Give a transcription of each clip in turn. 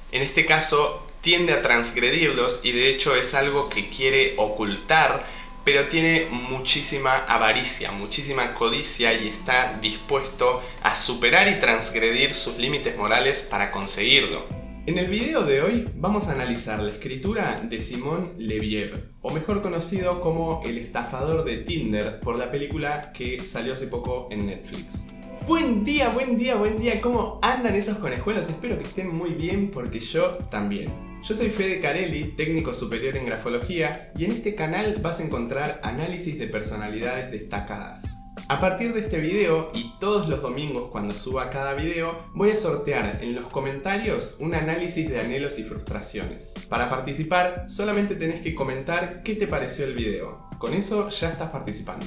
En este caso tiende a transgredirlos y de hecho es algo que quiere ocultar, pero tiene muchísima avaricia, muchísima codicia y está dispuesto a superar y transgredir sus límites morales para conseguirlo. En el video de hoy vamos a analizar la escritura de Simon Leviev, o mejor conocido como el estafador de Tinder, por la película que salió hace poco en Netflix. Buen día, buen día, buen día. ¿Cómo andan esos conejuelos? Espero que estén muy bien porque yo también. Yo soy Fede Carelli, técnico superior en grafología, y en este canal vas a encontrar análisis de personalidades destacadas. A partir de este video y todos los domingos cuando suba cada video, voy a sortear en los comentarios un análisis de anhelos y frustraciones. Para participar, solamente tenés que comentar qué te pareció el video. Con eso ya estás participando.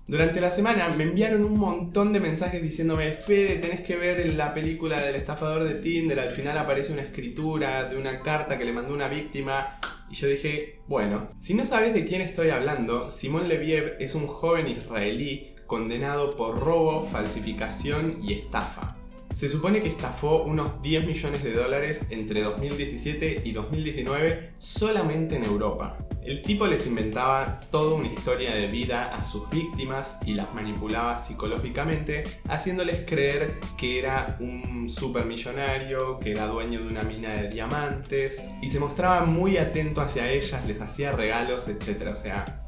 Durante la semana me enviaron un montón de mensajes diciéndome: Fede, tenés que ver la película del estafador de Tinder, al final aparece una escritura de una carta que le mandó una víctima. Y yo dije, bueno, si no sabes de quién estoy hablando, Simon Leviev es un joven israelí condenado por robo, falsificación y estafa. Se supone que estafó unos 10 millones de dólares entre 2017 y 2019 solamente en Europa. El tipo les inventaba toda una historia de vida a sus víctimas y las manipulaba psicológicamente, haciéndoles creer que era un supermillonario, que era dueño de una mina de diamantes, y se mostraba muy atento hacia ellas, les hacía regalos, etc. O sea,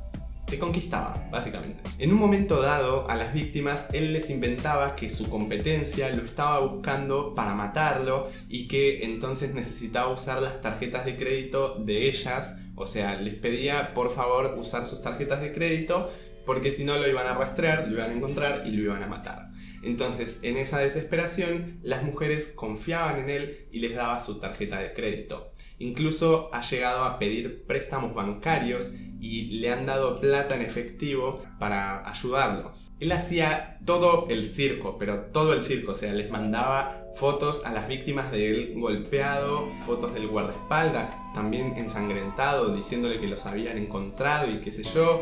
te conquistaba, básicamente. En un momento dado, a las víctimas, él les inventaba que su competencia lo estaba buscando para matarlo y que entonces necesitaba usar las tarjetas de crédito de ellas. O sea, les pedía por favor usar sus tarjetas de crédito porque si no lo iban a rastrear, lo iban a encontrar y lo iban a matar. Entonces, en esa desesperación, las mujeres confiaban en él y les daba su tarjeta de crédito. Incluso ha llegado a pedir préstamos bancarios y le han dado plata en efectivo para ayudarlo. Él hacía todo el circo, pero todo el circo, o sea, les mandaba fotos a las víctimas de él golpeado, fotos del guardaespaldas, también ensangrentado, diciéndole que los habían encontrado y qué sé yo.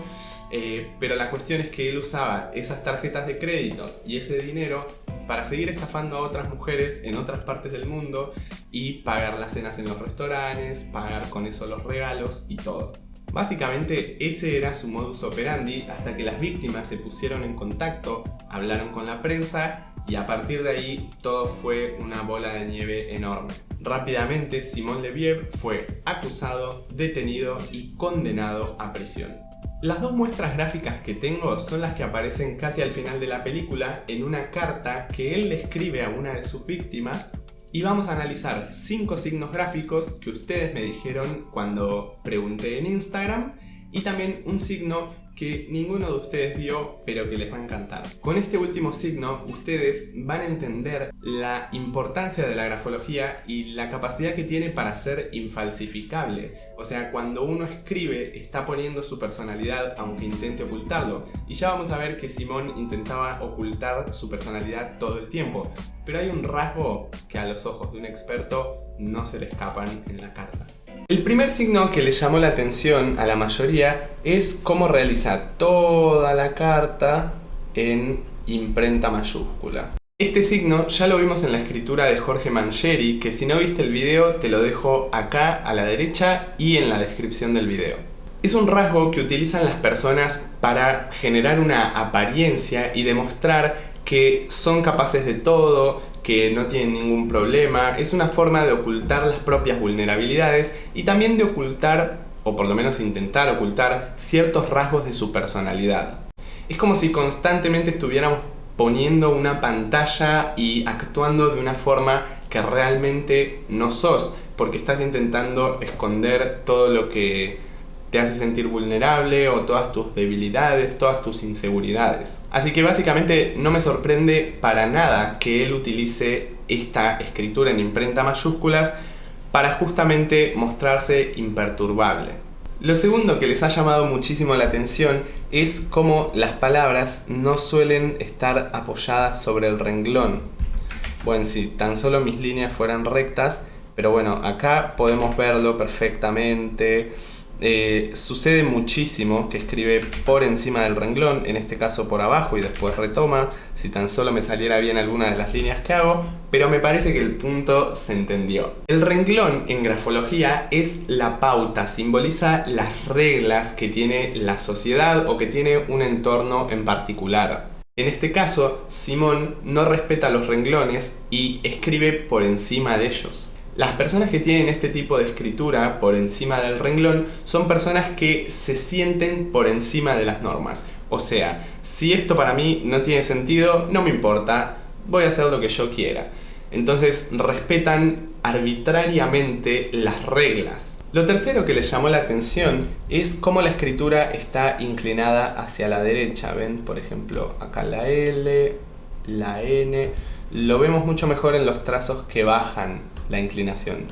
Pero la cuestión es que él usaba esas tarjetas de crédito y ese dinero para seguir estafando a otras mujeres en otras partes del mundo y pagar las cenas en los restaurantes, pagar con eso los regalos y todo. Básicamente ese era su modus operandi hasta que las víctimas se pusieron en contacto, hablaron con la prensa y a partir de ahí todo fue una bola de nieve enorme. Rápidamente Simon Leviev fue acusado, detenido y condenado a prisión. Las dos muestras gráficas que tengo son las que aparecen casi al final de la película en una carta que él le escribe a una de sus víctimas. Y vamos a analizar 5 signos gráficos que ustedes me dijeron cuando pregunté en Instagram y también un signo que ninguno de ustedes vio pero que les va a encantar. Con este último signo ustedes van a entender la importancia de la grafología y la capacidad que tiene para ser infalsificable. O sea, cuando uno escribe está poniendo su personalidad aunque intente ocultarlo. Y ya vamos a ver que Simón intentaba ocultar su personalidad todo el tiempo. Pero hay un rasgo que a los ojos de un experto no se le escapan en la carta. El primer signo que le llamó la atención a la mayoría es cómo realiza toda la carta en imprenta mayúscula. Este signo ya lo vimos en la escritura de Jorge Mangieri, que si no viste el video te lo dejo acá a la derecha y en la descripción del video. Es un rasgo que utilizan las personas para generar una apariencia y demostrar que son capaces de todo, que no tienen ningún problema. Es una forma de ocultar las propias vulnerabilidades y también de ocultar, o por lo menos intentar ocultar, ciertos rasgos de su personalidad. Es como si constantemente estuviéramos poniendo una pantalla y actuando de una forma que realmente no sos, porque estás intentando esconder todo lo que te hace sentir vulnerable o todas tus debilidades, todas tus inseguridades. Así que básicamente no me sorprende para nada que él utilice esta escritura en imprenta mayúsculas para justamente mostrarse imperturbable. Lo segundo que les ha llamado muchísimo la atención es cómo las palabras no suelen estar apoyadas sobre el renglón. Bueno, si tan solo mis líneas fueran rectas, pero bueno, acá podemos verlo perfectamente. Sucede muchísimo que escribe por encima del renglón, en este caso por abajo y después retoma, si tan solo me saliera bien alguna de las líneas que hago, pero me parece que el punto se entendió. El renglón en grafología es la pauta, simboliza las reglas que tiene la sociedad o que tiene un entorno en particular. En este caso, Simón no respeta los renglones y escribe por encima de ellos. Las personas que tienen este tipo de escritura por encima del renglón son personas que se sienten por encima de las normas. O sea, si esto para mí no tiene sentido, no me importa, voy a hacer lo que yo quiera. Entonces respetan arbitrariamente las reglas. Lo tercero que les llamó la atención es cómo la escritura está inclinada hacia la derecha. ¿Ven? Por ejemplo, acá la L, la N. Lo vemos mucho mejor en los trazos que bajan la inclinación.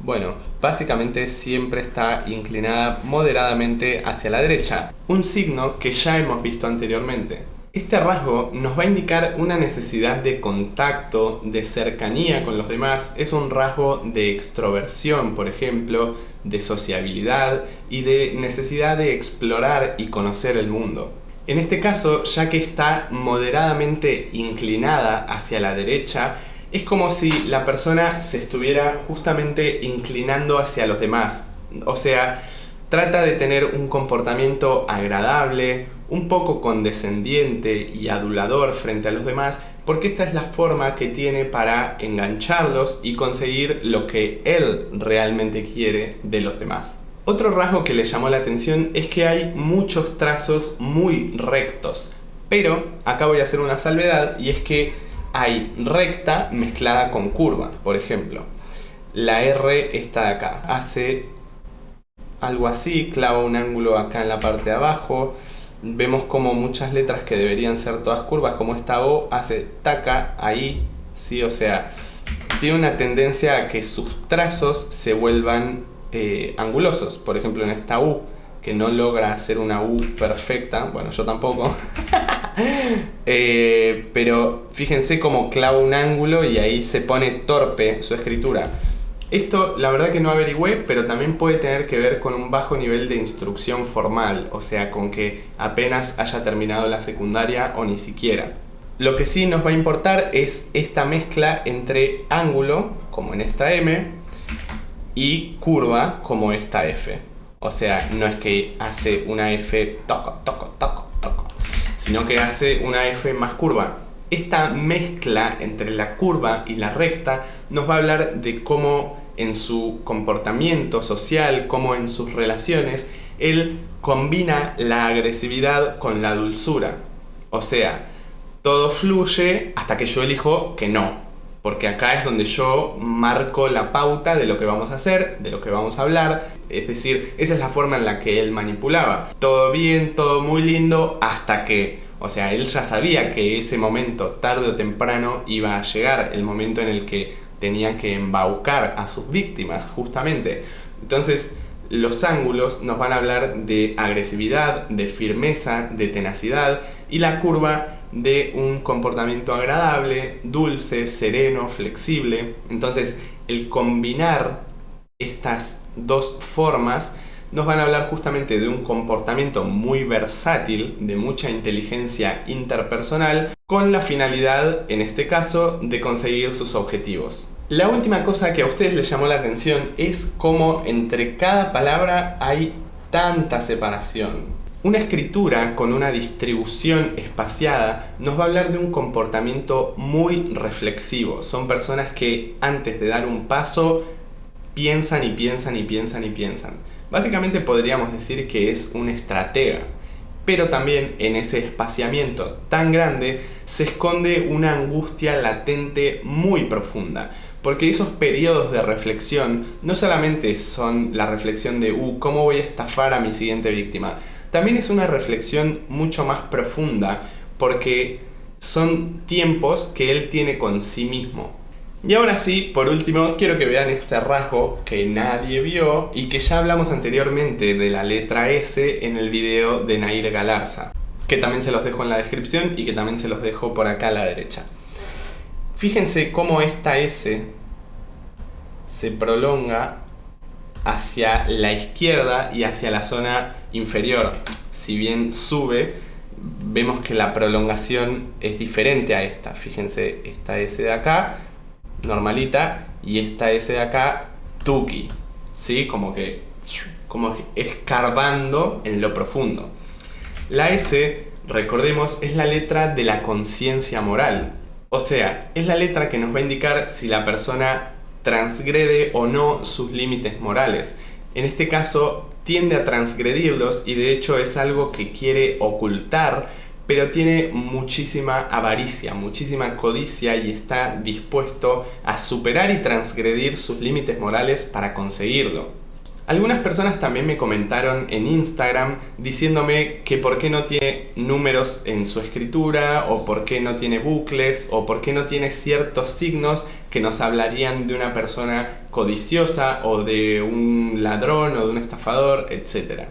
Bueno, básicamente siempre está inclinada moderadamente hacia la derecha. Un signo que ya hemos visto anteriormente. Este rasgo nos va a indicar una necesidad de contacto, de cercanía con los demás. Es un rasgo de extroversión, por ejemplo, de sociabilidad y de necesidad de explorar y conocer el mundo. En este caso, ya que está moderadamente inclinada hacia la derecha, es como si la persona se estuviera justamente inclinando hacia los demás. O sea, trata de tener un comportamiento agradable, un poco condescendiente y adulador frente a los demás, porque esta es la forma que tiene para engancharlos y conseguir lo que él realmente quiere de los demás. Otro rasgo que le llamó la atención es que hay muchos trazos muy rectos, pero acá voy a hacer una salvedad y es que hay recta mezclada con curva. Por ejemplo, la R está de acá, hace algo así, clava un ángulo acá en la parte de abajo. Vemos como muchas letras que deberían ser todas curvas, como esta O, hace taca ahí, sí, o sea, tiene una tendencia a que sus trazos se vuelvan angulosos. Por ejemplo, en esta U, que no logra hacer una U perfecta, bueno, yo tampoco, pero fíjense cómo clava un ángulo y ahí se pone torpe su escritura. Esto la verdad que no averigüé, pero también puede tener que ver con un bajo nivel de instrucción formal, o sea, con que apenas haya terminado la secundaria o ni siquiera. Lo que sí nos va a importar es esta mezcla entre ángulo, como en esta M, y curva, como esta F. O sea, no es que hace una F toco, toco, toco, toco, sino que hace una F más curva. Esta mezcla entre la curva y la recta nos va a hablar de cómo en su comportamiento social, cómo en sus relaciones, él combina la agresividad con la dulzura. O sea, todo fluye hasta que yo elijo que no. Porque acá es donde yo marco la pauta de lo que vamos a hacer, de lo que vamos a hablar. Es decir, esa es la forma en la que él manipulaba. Todo bien, todo muy lindo, hasta que... O sea, él ya sabía que ese momento, tarde o temprano, iba a llegar. El momento en el que tenía que embaucar a sus víctimas, justamente. Entonces, los ángulos nos van a hablar de agresividad, de firmeza, de tenacidad, y la curva de un comportamiento agradable, dulce, sereno, flexible. Entonces, el combinar estas dos formas nos van a hablar justamente de un comportamiento muy versátil, de mucha inteligencia interpersonal, con la finalidad, en este caso, de conseguir sus objetivos. La última cosa que a ustedes les llamó la atención es cómo entre cada palabra hay tanta separación. Una escritura con una distribución espaciada nos va a hablar de un comportamiento muy reflexivo. Son personas que antes de dar un paso piensan y piensan y piensan y piensan. Básicamente podríamos decir que es un estratega. Pero también en ese espaciamiento tan grande se esconde una angustia latente muy profunda. Porque esos periodos de reflexión no solamente son la reflexión de ¿cómo voy a estafar a mi siguiente víctima? También es una reflexión mucho más profunda porque son tiempos que él tiene con sí mismo. Y ahora sí, por último, quiero que vean este rasgo que nadie vio y que ya hablamos anteriormente de la letra S en el video de Nair Galarza, que también se los dejo en la descripción y que también se los dejo por acá a la derecha. Fíjense cómo esta S se prolonga hacia la izquierda y hacia la zona inferior. Si bien sube, vemos que la prolongación es diferente a esta. Fíjense, esta S de acá, normalita, y esta S de acá, tuki. ¿Sí? Como escarbando en lo profundo. La S, recordemos, es la letra de la conciencia moral. O sea, es la letra que nos va a indicar si la persona transgrede o no sus límites morales. En este caso, tiende a transgredirlos y de hecho es algo que quiere ocultar, pero tiene muchísima avaricia, muchísima codicia y está dispuesto a superar y transgredir sus límites morales para conseguirlo. Algunas personas también me comentaron en Instagram diciéndome que por qué no tiene números en su escritura, o por qué no tiene bucles, o por qué no tiene ciertos signos que nos hablarían de una persona codiciosa, o de un ladrón, o de un estafador, etc.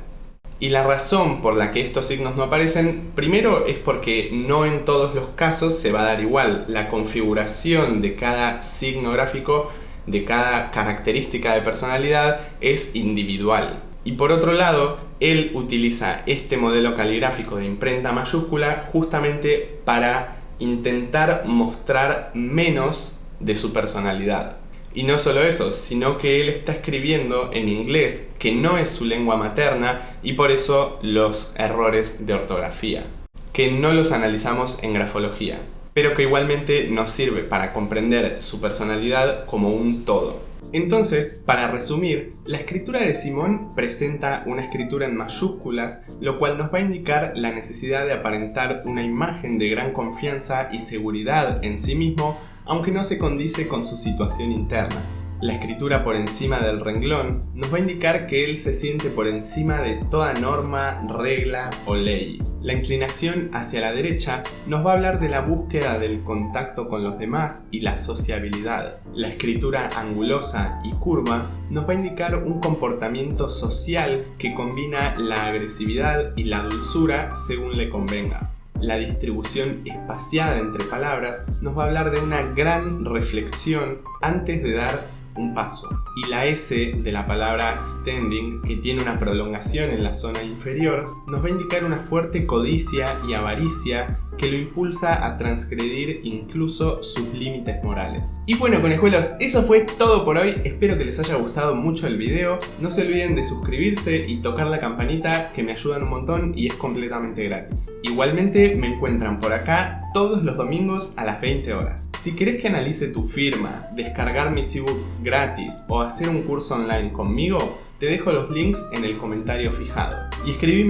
Y la razón por la que estos signos no aparecen, primero es porque no en todos los casos se va a dar igual. La configuración de cada signo gráfico, de cada característica de personalidad, es individual. Y por otro lado, él utiliza este modelo caligráfico de imprenta mayúscula justamente para intentar mostrar menos de su personalidad. Y no solo eso, sino que él está escribiendo en inglés, que no es su lengua materna, y por eso los errores de ortografía, que no los analizamos en grafología, pero que igualmente nos sirve para comprender su personalidad como un todo. Entonces, para resumir, la escritura de Simón presenta una escritura en mayúsculas, lo cual nos va a indicar la necesidad de aparentar una imagen de gran confianza y seguridad en sí mismo, aunque no se condice con su situación interna. La escritura por encima del renglón nos va a indicar que él se siente por encima de toda norma, regla o ley. La inclinación hacia la derecha nos va a hablar de la búsqueda del contacto con los demás y la sociabilidad. La escritura angulosa y curva nos va a indicar un comportamiento social que combina la agresividad y la dulzura según le convenga. La distribución espaciada entre palabras nos va a hablar de una gran reflexión antes de dar un paso. Y la S de la palabra standing, que tiene una prolongación en la zona inferior, nos va a indicar una fuerte codicia y avaricia que lo impulsa a transgredir incluso sus límites morales. Y bueno, conejuelos, eso fue todo por hoy. Espero que les haya gustado mucho el video. No se olviden de suscribirse y tocar la campanita, que me ayudan un montón y es completamente gratis. Igualmente me encuentran por acá todos los domingos a las 20 horas. Si querés que analice tu firma, descargar mis ebooks gratis o hacer un curso online conmigo, te dejo los links en el comentario fijado. Y escribime